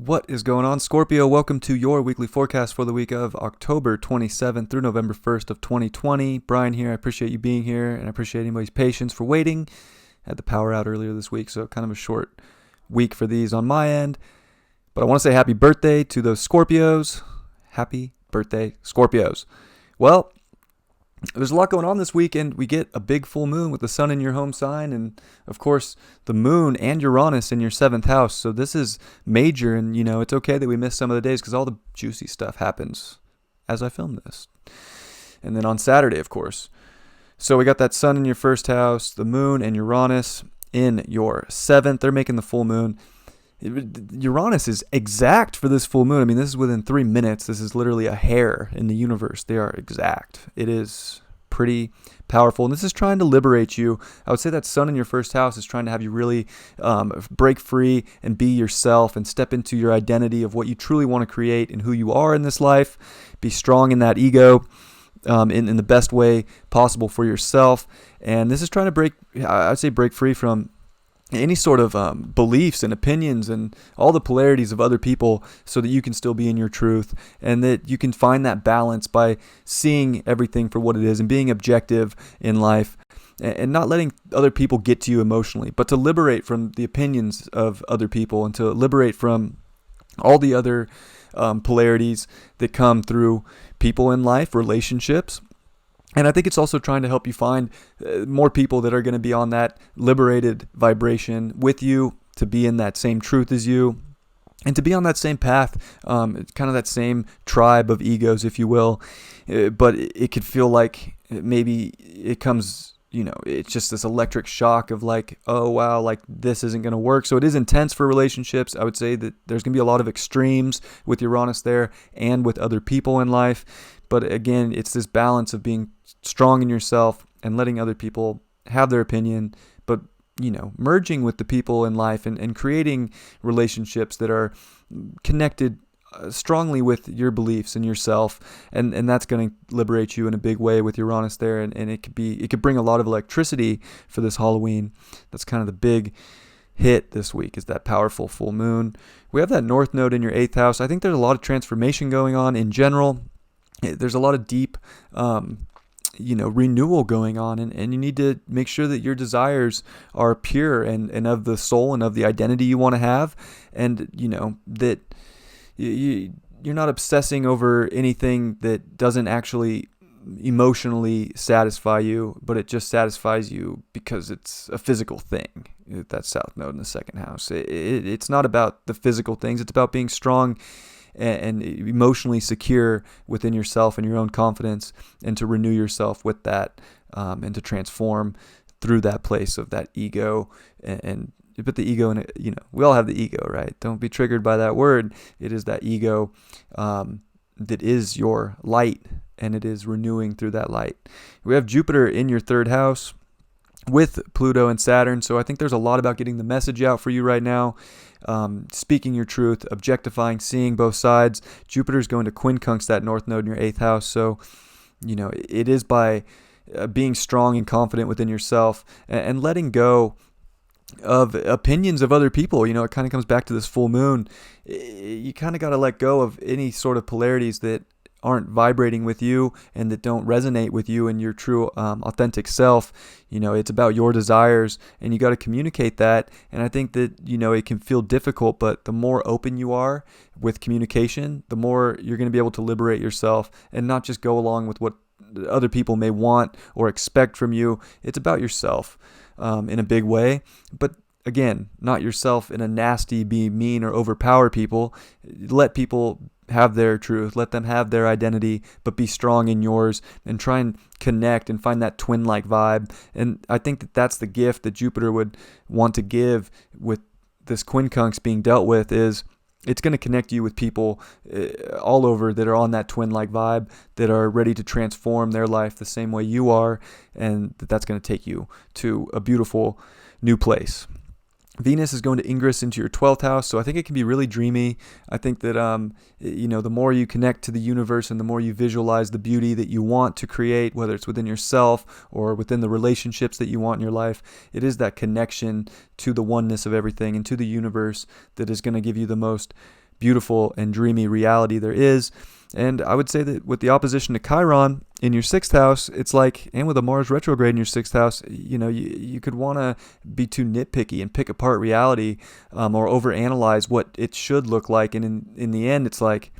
What is going on, Scorpio? Welcome to your weekly forecast for the week of October 27th through November 1st of 2020. Brian here. I appreciate you being here, and I appreciate anybody's patience for waiting. Had the power out earlier this week, so kind of a short week for these on my end. But I want to say happy birthday to those Scorpios. Happy birthday, Scorpios. Well, there's a lot going on this weekend. We get a big full moon with the sun in your home sign, and of course the moon and Uranus in your 7th house. So this is major, and it's okay that we miss some of the days because all the juicy stuff happens as I film this. And then on Saturday, of course. So we got that sun in your 1st house, the moon and Uranus in your 7th. They're making the full moon. Uranus is exact for this full moon. I mean, this is within 3 minutes. This is literally a hair in the universe. They are exact. It is pretty powerful. And this is trying to liberate you. I would say that sun in your 1st house is trying to have you really break free and be yourself and step into your identity of what you truly want to create and who you are in this life. Be strong in that ego in the best way possible for yourself. And this is trying to break free from any sort of beliefs and opinions and all the polarities of other people so that you can still be in your truth and that you can find that balance by seeing everything for what it is and being objective in life and not letting other people get to you emotionally, but to liberate from the opinions of other people and to liberate from all the other polarities that come through people in life, relationships. And I think it's also trying to help you find more people that are going to be on that liberated vibration with you, to be in that same truth as you, and to be on that same path, kind of that same tribe of egos, if you will. But it could feel like maybe it comes, it's just this electric shock of like, oh, wow, like this isn't going to work. So it is intense for relationships. I would say that there's going to be a lot of extremes with Uranus there and with other people in life. But again, it's this balance of being strong in yourself and letting other people have their opinion, but, merging with the people in life and creating relationships that are connected strongly with your beliefs and yourself. And that's going to liberate you in a big way with Uranus there. And it could bring a lot of electricity for this Halloween. That's kind of the big hit this week, is that powerful full moon. We have that North Node in your 8th house. I think there's a lot of transformation going on in general. There's a lot of deep, renewal going on, and you need to make sure that your desires are pure and of the soul and of the identity you want to have, and that you're not obsessing over anything that doesn't actually emotionally satisfy you, but it just satisfies you because it's a physical thing. That South Node in the 2nd house. It's not about the physical things. It's about being strong and emotionally secure within yourself and your own confidence, and to renew yourself with that, and to transform through that place of that ego. But the ego, we all have the ego, right? Don't be triggered by that word. It is that ego that is your light, and it is renewing through that light. We have Jupiter in your 3rd house with Pluto and Saturn. So I think there's a lot about getting the message out for you right now. Speaking your truth, objectifying, seeing both sides. Jupiter's going to quincunx that North Node in your 8th house. So, it is by being strong and confident within yourself and letting go of opinions of other people. It kind of comes back to this full moon. You kind of got to let go of any sort of polarities that aren't vibrating with you and that don't resonate with you and your true authentic self. It's about your desires, and you got to communicate that. And I think that it can feel difficult, but the more open you are with communication, the more you're going to be able to liberate yourself and not just go along with what other people may want or expect from you. It's about yourself in a big way, but again, not yourself in a nasty, be mean or overpower people. Let people have their truth, let them have their identity, but be strong in yours and try and connect and find that twin-like vibe. And I think that that's the gift that Jupiter would want to give with this quincunx being dealt with. Is it's going to connect you with people all over that are on that twin-like vibe, that are ready to transform their life the same way you are, and that's going to take you to a beautiful new place. Venus is going to ingress into your 12th house, so I think it can be really dreamy. I think that, the more you connect to the universe and the more you visualize the beauty that you want to create, whether it's within yourself or within the relationships that you want in your life, it is that connection to the oneness of everything and to the universe that is going to give you the most beautiful and dreamy reality there is. And I would say that with the opposition to Chiron in your 6th house, it's like, and with a Mars retrograde in your 6th house, you could want to be too nitpicky and pick apart reality, or overanalyze what it should look like. And in the end, it's like,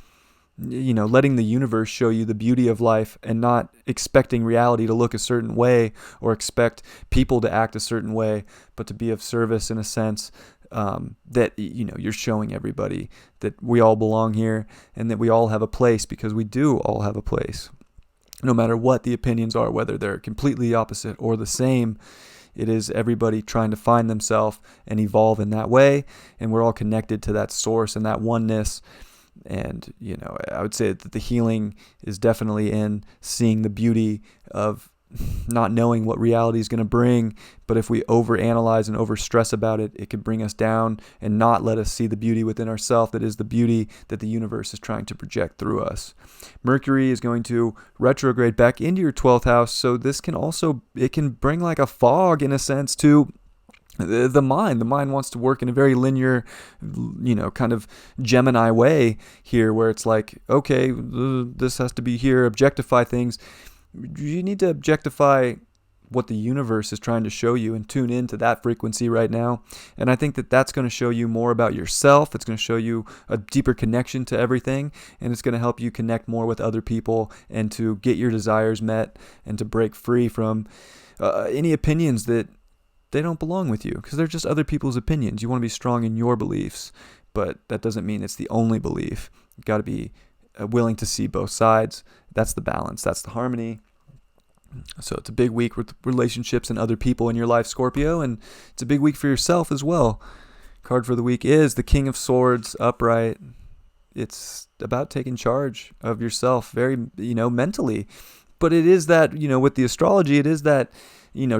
letting the universe show you the beauty of life and not expecting reality to look a certain way or expect people to act a certain way, but to be of service in a sense, that, you're showing everybody that we all belong here and that we all have a place, because we do all have a place. No matter what the opinions are, whether they're completely opposite or the same, it is everybody trying to find themselves and evolve in that way. And we're all connected to that source and that oneness. And, I would say that the healing is definitely in seeing the beauty of not knowing what reality is going to bring. But if we overanalyze and overstress about it, it could bring us down and not let us see the beauty within ourselves, that is the beauty that the universe is trying to project through us. Mercury is going to retrograde back into your 12th house. So this can also, it can bring like a fog in a sense to the mind. The mind wants to work in a very linear, kind of Gemini way here, where it's like, okay, this has to be here, objectify things. You need to objectify what the universe is trying to show you and tune into that frequency right now. And I think that that's going to show you more about yourself. It's going to show you a deeper connection to everything, and it's going to help you connect more with other people and to get your desires met and to break free from any opinions that they don't belong with you, because they're just other people's opinions. You want to be strong in your beliefs, but that doesn't mean it's the only belief. You've got to be willing to see both sides. That's the balance. That's the harmony. So it's a big week with relationships and other people in your life, Scorpio, and it's a big week for yourself as well. Card for the week is the King of Swords, upright. It's about taking charge of yourself very, mentally. But it is that, with the astrology, it is that,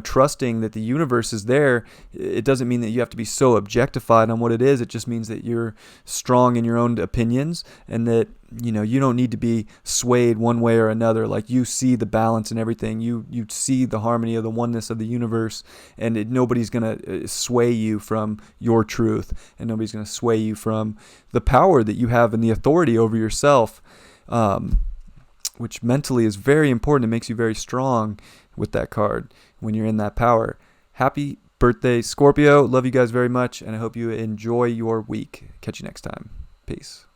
trusting that the universe is there. It doesn't mean that you have to be so objectified on what it is. It just means that you're strong in your own opinions, and that, you don't need to be swayed one way or another. Like, you see the balance and everything. You see the harmony of the oneness of the universe, and nobody's going to sway you from your truth, and nobody's going to sway you from the power that you have and the authority over yourself, which mentally is very important. It makes you very strong with that card when you're in that power. Happy birthday, Scorpio. Love you guys very much, and I hope you enjoy your week. Catch you next time. Peace.